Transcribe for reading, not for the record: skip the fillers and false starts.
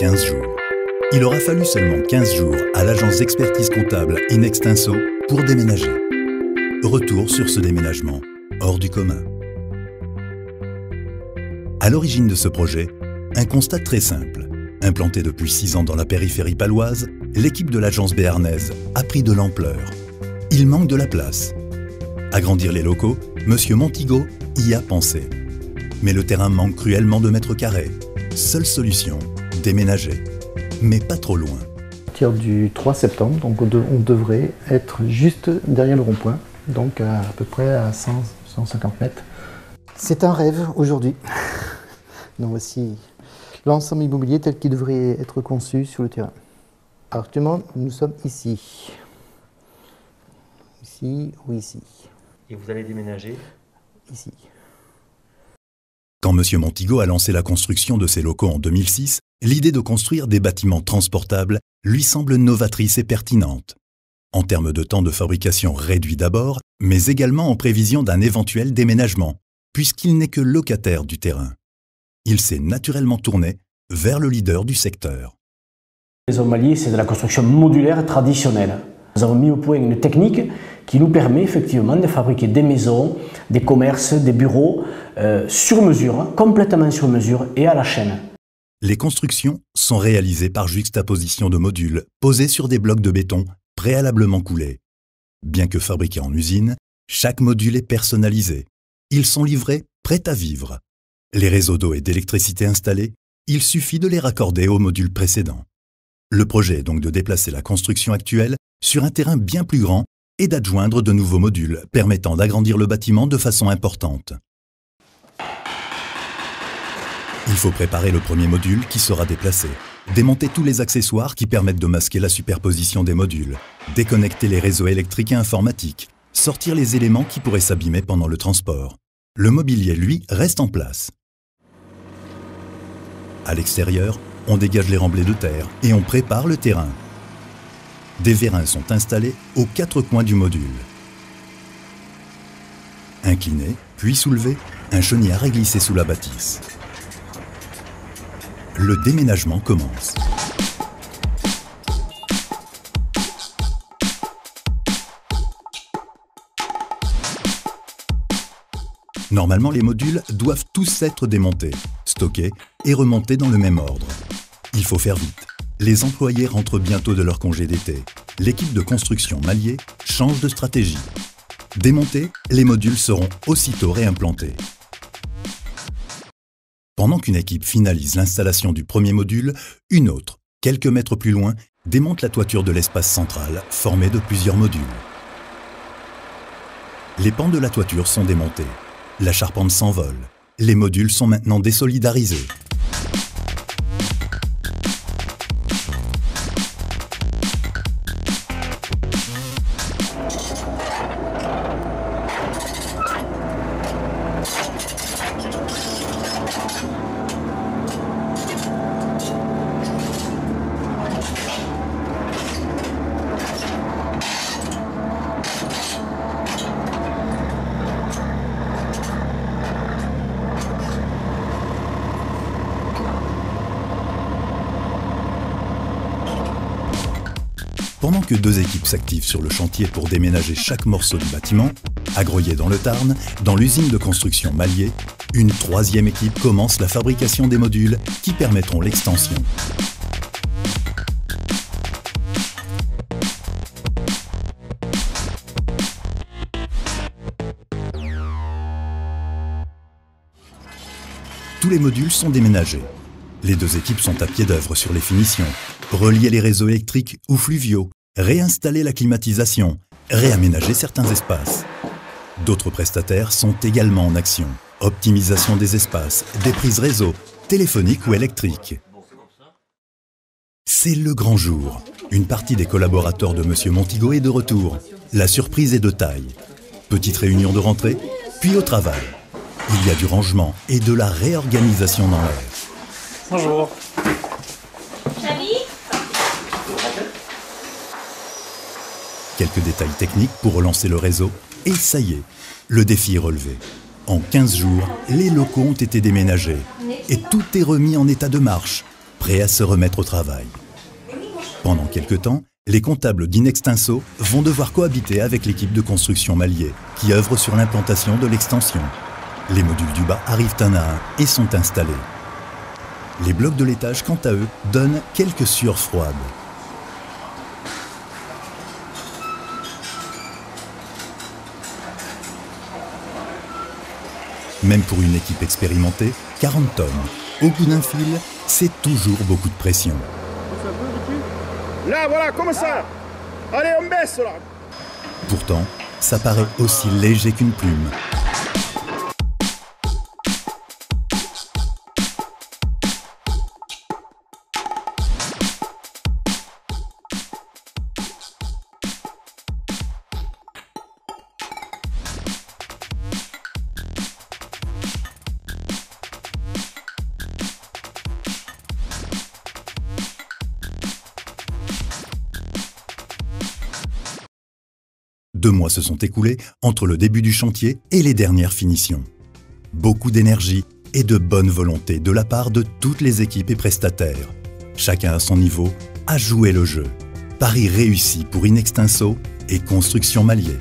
15 jours. Il aura fallu seulement 15 jours à l'agence d'expertise comptable Inextinso pour déménager. Retour sur ce déménagement, hors du commun. À l'origine de ce projet, un constat très simple. Implantée depuis 6 ans dans la périphérie paloise, l'équipe de l'agence béarnaise a pris de l'ampleur. Il manque de la place. Agrandir les locaux, M. Montigo y a pensé. Mais le terrain manque cruellement de mètres carrés. Seule solution, déménager. Mais pas trop loin. À partir du 3 septembre, donc on devrait être juste derrière le rond-point, donc à peu près à 150 mètres. C'est un rêve aujourd'hui. Donc voici l'ensemble immobilier tel qu'il devrait être conçu sur le terrain. Alors, actuellement, nous sommes ici. Ici ou ici. Et vous allez déménager? Ici. Quand M. Montigo a lancé la construction de ses locaux en 2006, l'idée de construire des bâtiments transportables lui semble novatrice et pertinente. En termes de temps de fabrication réduit d'abord, mais également en prévision d'un éventuel déménagement, puisqu'il n'est que locataire du terrain. Il s'est naturellement tourné vers le leader du secteur. Les Maliers, c'est de la construction modulaire traditionnelle. Nous avons mis au point une technique qui nous permet effectivement de fabriquer des maisons, des commerces, des bureaux sur mesure, complètement sur mesure et à la chaîne. Les constructions sont réalisées par juxtaposition de modules posés sur des blocs de béton préalablement coulés. Bien que fabriqués en usine, chaque module est personnalisé. Ils sont livrés prêts à vivre. Les réseaux d'eau et d'électricité installés, il suffit de les raccorder au module précédent. Le projet est donc de déplacer la construction actuelle sur un terrain bien plus grand et d'adjoindre de nouveaux modules permettant d'agrandir le bâtiment de façon importante. Il faut préparer le premier module qui sera déplacé, démonter tous les accessoires qui permettent de masquer la superposition des modules, déconnecter les réseaux électriques et informatiques, sortir les éléments qui pourraient s'abîmer pendant le transport. Le mobilier, lui, reste en place. À l'extérieur, on dégage les remblais de terre et on prépare le terrain. Des vérins sont installés aux 4 coins du module. Incliné, puis soulevé, un chenillard est glissé sous la bâtisse. Le déménagement commence. Normalement, les modules doivent tous être démontés, stockés et remontés dans le même ordre. Il faut faire vite. Les employés rentrent bientôt de leur congé d'été. L'équipe de construction Malier change de stratégie. Démontés, les modules seront aussitôt réimplantés. Pendant qu'une équipe finalise l'installation du premier module, une autre, quelques mètres plus loin, démonte la toiture de l'espace central, formée de plusieurs modules. Les pans de la toiture sont démontés. La charpente s'envole. Les modules sont maintenant désolidarisés. Pendant que 2 équipes s'activent sur le chantier pour déménager chaque morceau du bâtiment, à Groyer dans le Tarn, dans l'usine de construction Malier, une 3e équipe commence la fabrication des modules qui permettront l'extension. Tous les modules sont déménagés. Les 2 équipes sont à pied d'œuvre sur les finitions. Relier les réseaux électriques ou fluviaux, réinstaller la climatisation, réaménager certains espaces. D'autres prestataires sont également en action. Optimisation des espaces, des prises réseau, téléphoniques ou électriques. C'est le grand jour. Une partie des collaborateurs de M. Montigo est de retour. La surprise est de taille. Petite réunion de rentrée, puis au travail. Il y a du rangement et de la réorganisation dans l'air. Bonjour. Quelques détails techniques pour relancer le réseau, et ça y est, le défi est relevé. En 15 jours, les locaux ont été déménagés et tout est remis en état de marche, prêts à se remettre au travail. Pendant quelque temps, les comptables d'Inextinso vont devoir cohabiter avec l'équipe de construction Mallier, qui œuvre sur l'implantation de l'extension. Les modules du bas arrivent un à un et sont installés. Les blocs de l'étage, quant à eux, donnent quelques sueurs froides. Même pour une équipe expérimentée, 40 tonnes. Au bout d'un fil, c'est toujours beaucoup de pression. Là, voilà, comme ça. Allez, on baisse là. Pourtant, ça paraît aussi léger qu'une plume. Deux mois se sont écoulés entre le début du chantier et les dernières finitions. Beaucoup d'énergie et de bonne volonté de la part de toutes les équipes et prestataires. Chacun à son niveau a joué le jeu. Pari réussi pour Inextinso et Construction Mallier.